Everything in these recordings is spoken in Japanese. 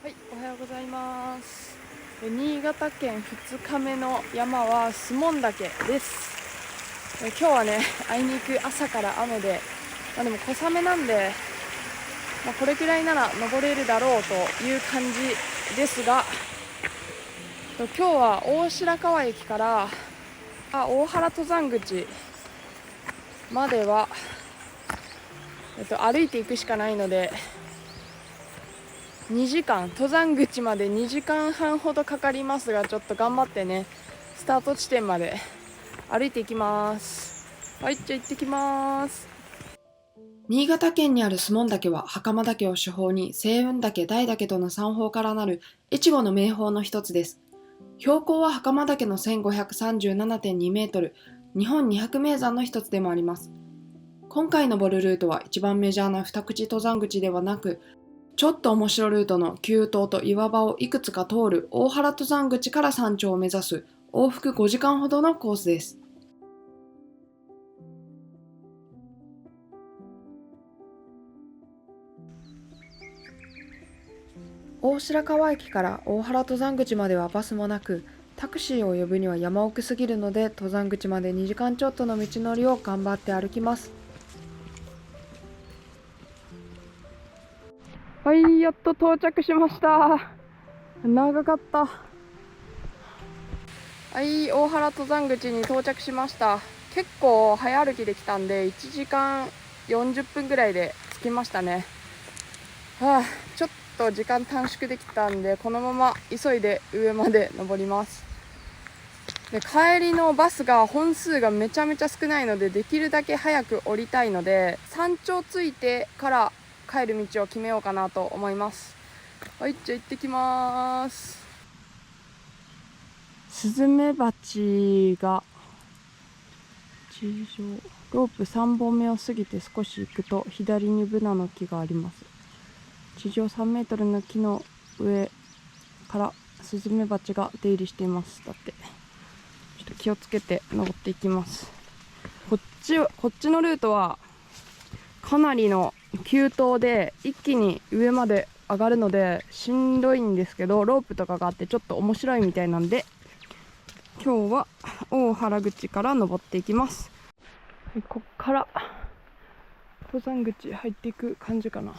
はい、おはようございます。新潟県2日目の山は守門岳です。今日はね、あいにく朝から雨で、でも小雨なんで、これくらいなら登れるだろうという感じですが、今日は大白川駅から大原登山口までは、歩いていくしかないので、登山口まで2時間半ほどかかりますが、ちょっと頑張ってね、スタート地点まで歩いていきます。はい、じゃあ行ってきます。新潟県にある守門岳は、袴岳を主峰に星雲岳、大岳との三峰からなる越後の名峰の一つです。標高は袴岳の 1537.2 メートル、日本200名山の一つでもあります。今回登るルートは一番メジャーな二口登山口ではなく、ちょっと面白ルートの急登と岩場をいくつか通る大原登山口から山頂を目指す往復5時間ほどのコースです。大白川駅から大原登山口まではバスもなく、タクシーを呼ぶには山奥すぎるので、登山口まで2時間ちょっとの道のりを頑張って歩きます。はい、やっと到着しました。長かった。はい、大原登山口に到着しました。結構早歩きできたんで1時間40分ぐらいで着きましたね。ちょっと時間短縮できたんで、このまま急いで上まで登ります。で、帰りのバスが本数がめちゃめちゃ少ないので、できるだけ早く降りたいので、山頂着いてから帰る道を決めようかなと思います。はい、じゃあ行ってきます。スズメバチが地上ロープ3本目を過ぎて少し行くと左にブナの木があります。地上3メートルの木の上からスズメバチが出入りしています。だってちょっと気をつけて登っていきます。こっちのルートはかなりの急登で一気に上まで上がるのでしんどいんですけど、ロープとかがあってちょっと面白いみたいなんで、今日は大原口から登っていきます。こっから登山口入っていく感じかな。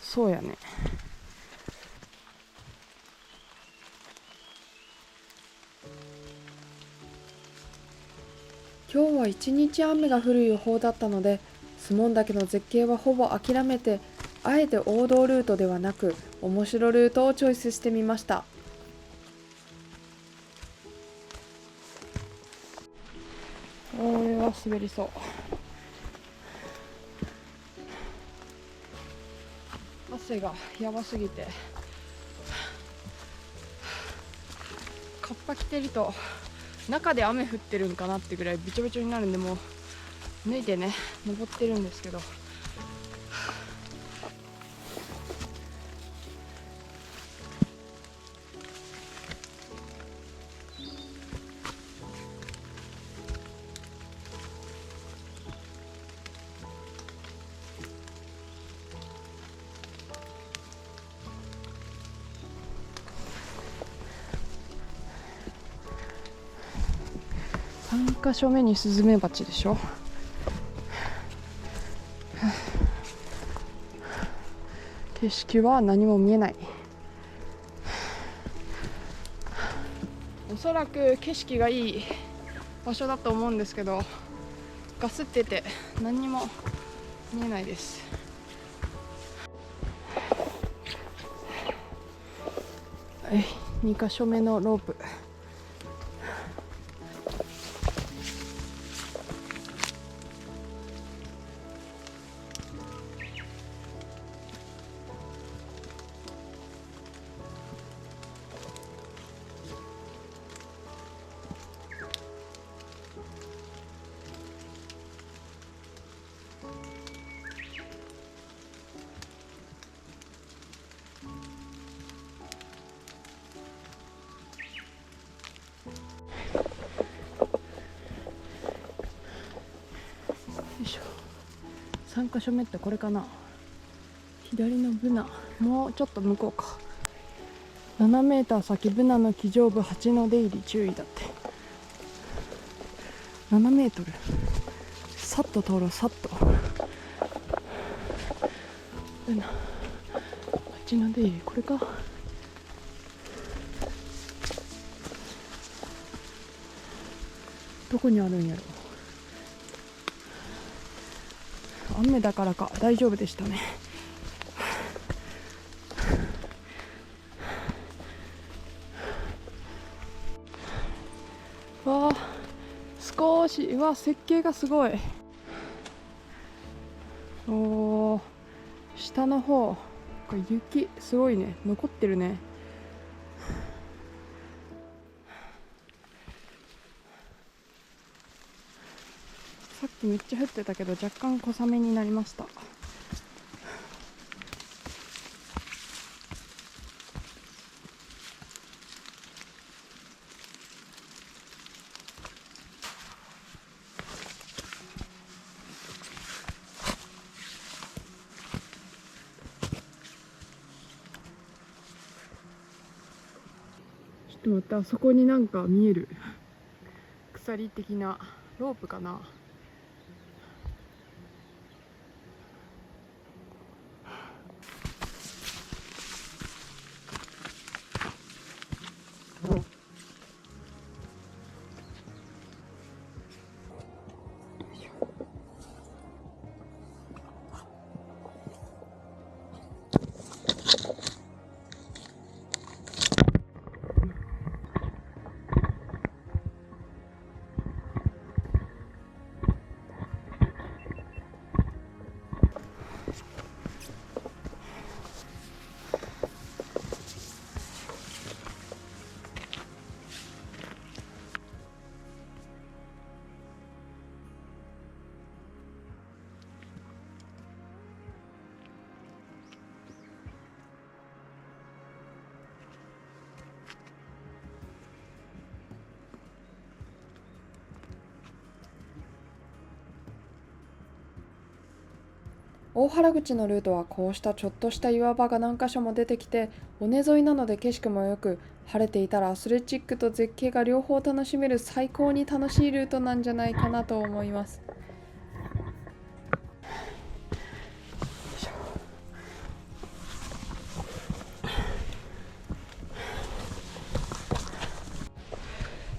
そうやね。今日は一日雨が降る予報だったので、守門岳の絶景はほぼ諦めて、あえて王道ルートではなく面白ルートをチョイスしてみました。これは滑りそう。汗がやばすぎて、カッパ着てると中で雨降ってるんかなってぐらいびちょびちょになるんで、もう脱いでね登ってるんですけど、3か所目にスズメバチでしょ。景色は何も見えない。おそらく景色がいい場所だと思うんですけど、ガスってて何にも見えないです。はい、2か所目のロープ。3か所目ってこれかな。左のブナ、もうちょっと向こうか。7メーター先、ブナの基上部、蜂の出入り注意だって。7メートル、さっと通ろう、さっと。ブナ、蜂の出入り、これか。どこにあるんやろ。雨だからか大丈夫でしたね。わあ、少し、うわ、設計がすごい。おー、下の方、これ雪すごいね、残ってるね。さっきめっちゃ降ってたけど若干小雨になりました。ちょっと待って、あそこになんか見える。鎖的なロープかな。大原口のルートはこうしたちょっとした岩場が何箇所も出てきて、尾根沿いなので景色もよく、晴れていたらアスレチックと絶景が両方楽しめる最高に楽しいルートなんじゃないかなと思います。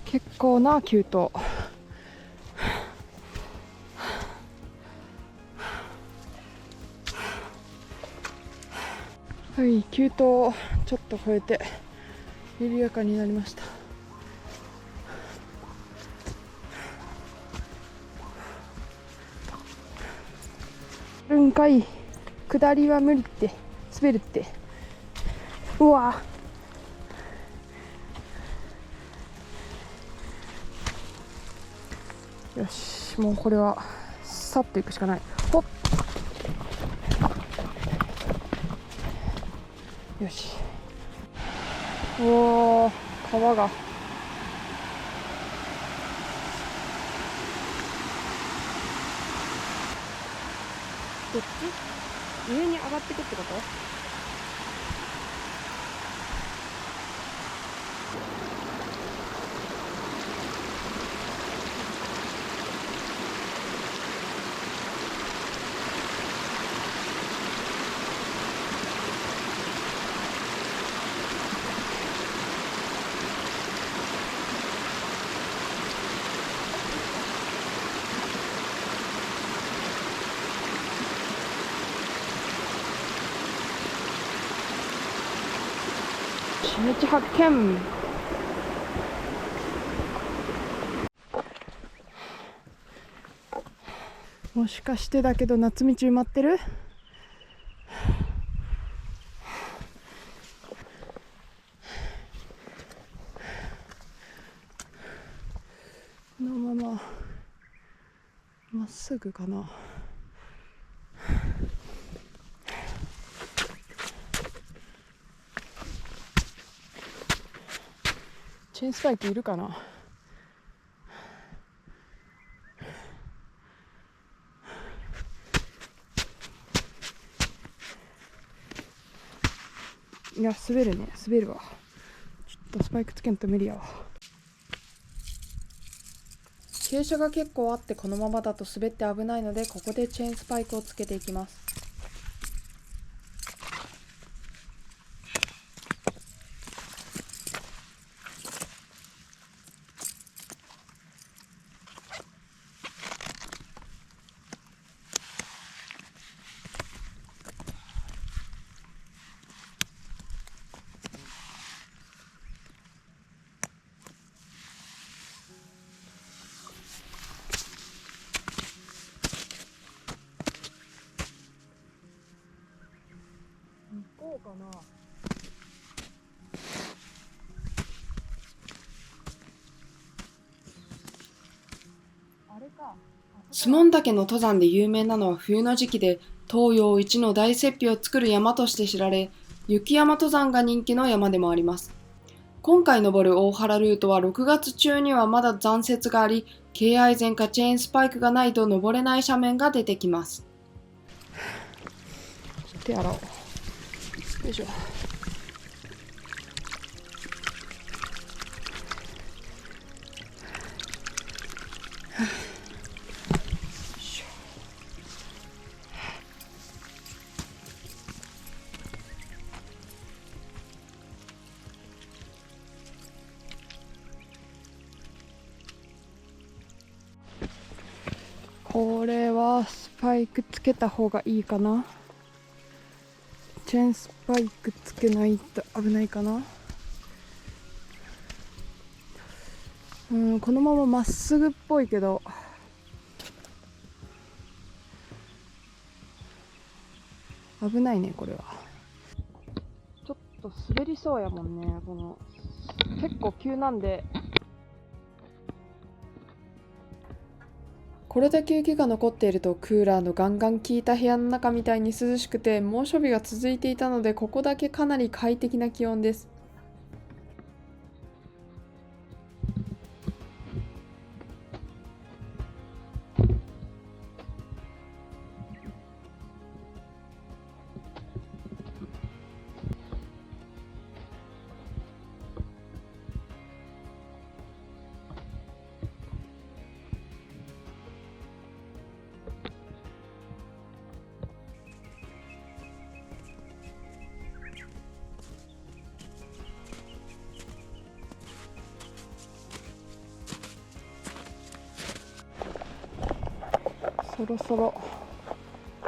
結構な急登。はい、急登をちょっと越えて緩やかになりました。うんかい、下りは無理って、滑るって。うわ、よし、もうこれはさっと行くしかない。ほっ、よし。おー、川が。どっち？上に上がってくってこと？道発見。もしかしてだけど夏道埋まってる？このまままっすぐかな。チェーンスパイクいるかな。いや滑るね、滑るわ。ちょっとスパイクつけんと無理やわ。傾斜が結構あってこのままだと滑って危ないので、ここでチェーンスパイクをつけていきます。こうかな。あれか。スモン岳の登山で有名なのは冬の時期で、東洋一の大雪庇を作る山として知られ、雪山登山が人気の山でもあります。今回登る大原ルートは6月中にはまだ残雪があり、敬愛膳かチェーンスパイクがないと登れない斜面が出てきます。手洗おう。よいしょ。これはスパイクつけた方がいいかな。チェーンスパイクつけないと危ないかな。このまままっすぐっぽいけど、危ないねこれは。ちょっと滑りそうやもんね。この結構急なんで。これだけ雪が残っているとクーラーのガンガン効いた部屋の中みたいに涼しくて、猛暑日が続いていたので、ここだけかなり快適な気温です。そろそろ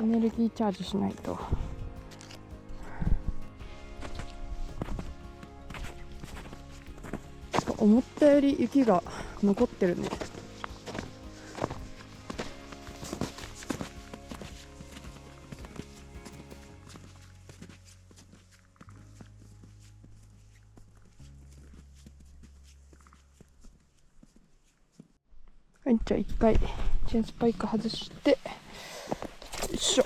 エネルギーチャージしないと。思ったより雪が残ってるね。はい、じゃあ一回チェーンスパイク外して、よいしょ。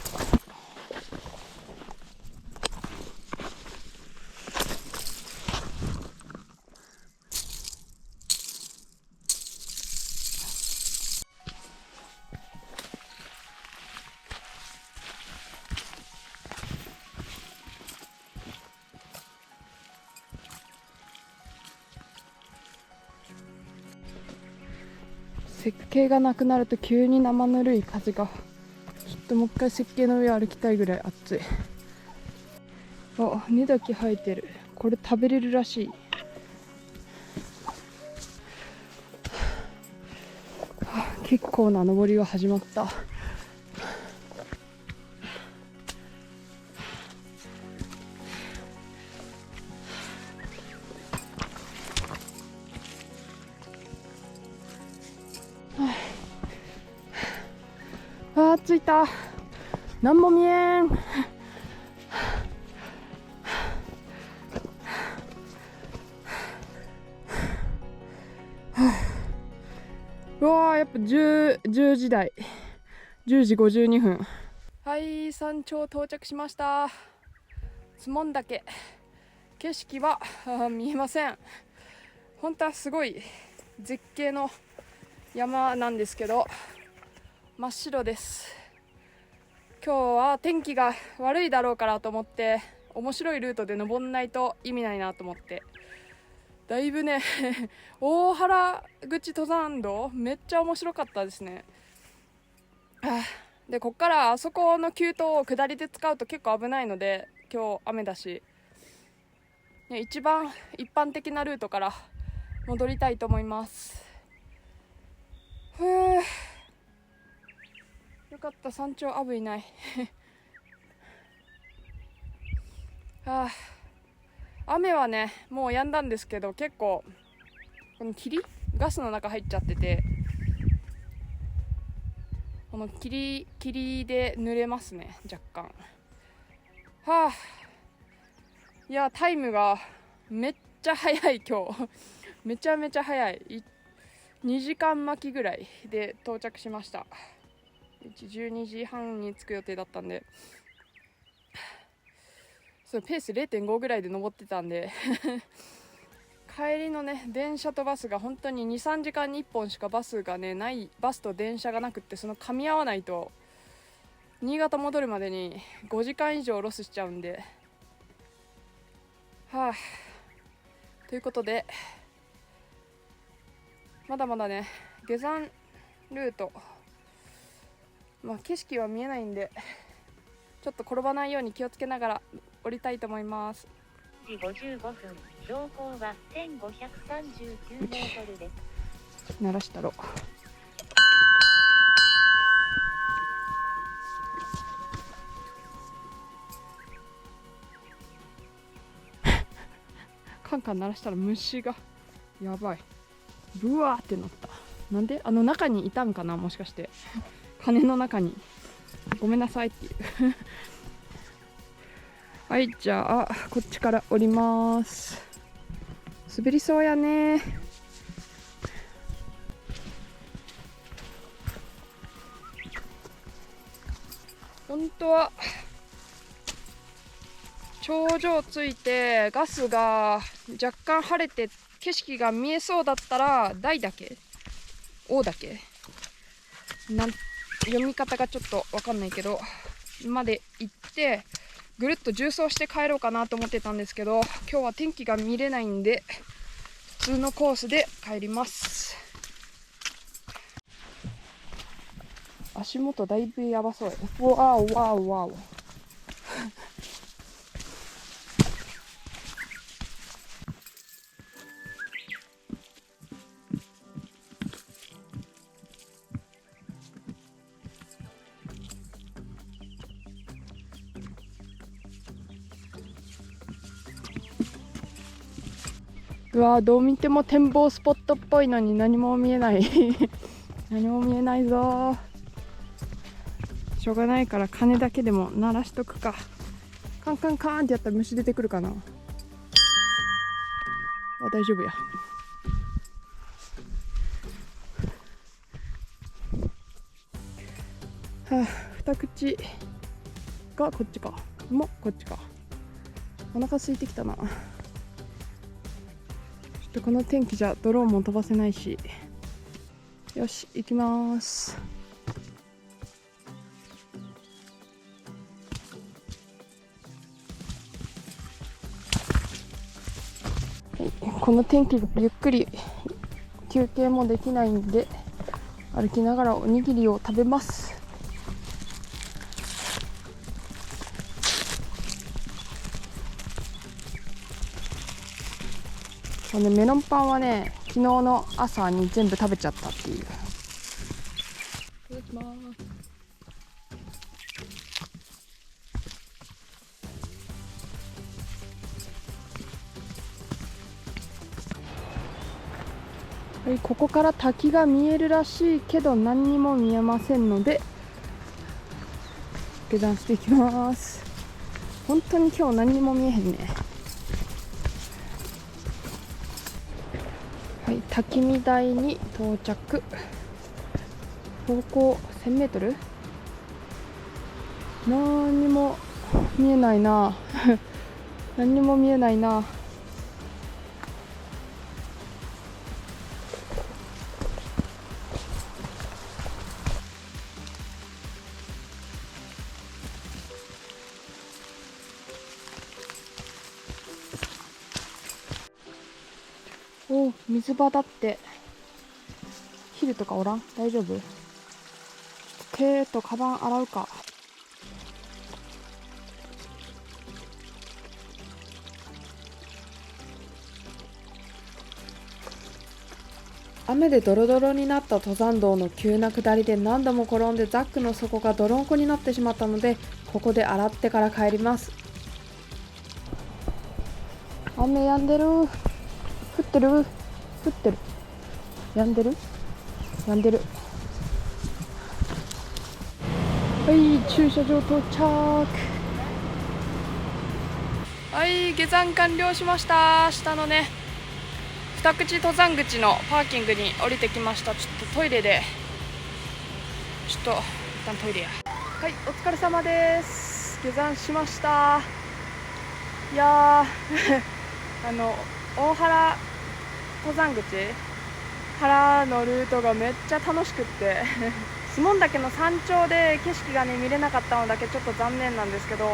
雪景がなくなると急に生ぬるい風が、ちょっともう一回雪景の上歩きたいぐらい暑い。あ、根だけ生えてる。これ食べれるらしい。結構な登りが始まった。着いた。何も見えん。うわー、やっぱ10時台、10時52分。はい、山頂到着しました。スモン岳、景色は見えません。本当はすごい絶景の山なんですけど、真っ白です。今日は天気が悪いだろうからと思って面白いルートで登んないと意味ないなと思って、だいぶね大原口登山道めっちゃ面白かったですね。でこっからあそこの急登を下りで使うと結構危ないので、今日雨だし、ね、一番一般的なルートから戻りたいと思います。よかった、山頂アブいない雨はねもう止んだんですけど、結構この霧ガスの中入っちゃってて、この霧で濡れますね若干。いやタイムがめっちゃ早い今日めちゃめちゃ早い。2時間巻きぐらいで到着しました。12時半に着く予定だったんで、そうペース 0.5 ぐらいで登ってたんで帰りのね電車とバスが本当に 2,3 時間に1本しかバスがねない、バスと電車がなくって、その噛み合わないと新潟戻るまでに5時間以上ロスしちゃうんで、ということでまだまだね下山ルート、景色は見えないんでちょっと転ばないように気をつけながら降りたいと思います。時55分、標高は1539メートルです。鳴らしたろカンカン鳴らしたら虫がやばい、ブワーってなった。なんで中にいたんかな、もしかして羽の中に。ごめんなさいっていうはい、じゃあこっちから降ります。滑りそうやね。本当は頂上ついてガスが若干晴れて景色が見えそうだったら大岳大岳読み方がちょっと分かんないけどまで行ってぐるっと縦走して帰ろうかなと思ってたんですけど、今日は天気が見れないんで普通のコースで帰ります。足元だいぶやばそうや。わおわおわおうわ、どう見ても展望スポットっぽいのに何も見えない何も見えないぞ。しょうがないから鐘だけでも鳴らしとくか。カンカンカーンってやったら虫出てくるかな。大丈夫や。二口がこっちか、もこっちか。お腹空いてきたな。この天気じゃドローンも飛ばせないし、よし行きます。この天気ゆっくり休憩もできないんで歩きながらおにぎりを食べます。メロンパンはね昨日の朝に全部食べちゃったっていう。いただきます。はい、ここから滝が見えるらしいけど何にも見えませんので下山していきます。本当に今日何にも見えへんね。はい、滝見台に到着。標高 1000m。 何にも見えないな何にも見えないな。水場だって。ヒルとかおらん？大丈夫？ちょっと手とカバン洗うか。雨でドロドロになった登山道の急な下りで何度も転んでザックの底が泥んこになってしまったので、ここで洗ってから帰ります。雨止んでる。降ってる。降ってる。止んでる。止んでる。はい、駐車場到着。はい、下山完了しました。下のね、二口登山口のパーキングに降りてきました。ちょっとトイレで、一旦トイレや。はい、お疲れ様です。下山しました。いや大原登山口からのルートがめっちゃ楽しくってスモン岳の山頂で景色がね見れなかったのだけちょっと残念なんですけど、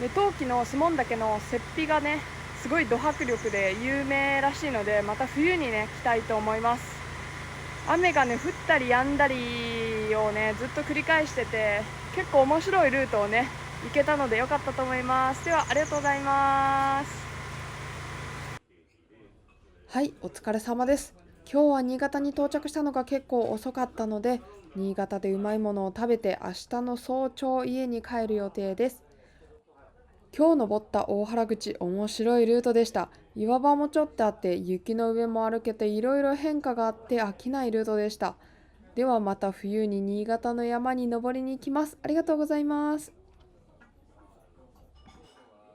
で冬季のスモン岳の雪庇がねすごいド迫力で有名らしいので、また冬にね来たいと思います。雨がね降ったり止んだりをねずっと繰り返してて、結構面白いルートをね行けたので良かったと思います。ではありがとうございます。はい、お疲れ様です。今日は新潟に到着したのが結構遅かったので、新潟でうまいものを食べて明日の早朝家に帰る予定です。今日登った大原口、面白いルートでした。岩場もちょっとあって、雪の上も歩けていろいろ変化があって飽きないルートでした。ではまた冬に新潟の山に登りに行きます。ありがとうございます。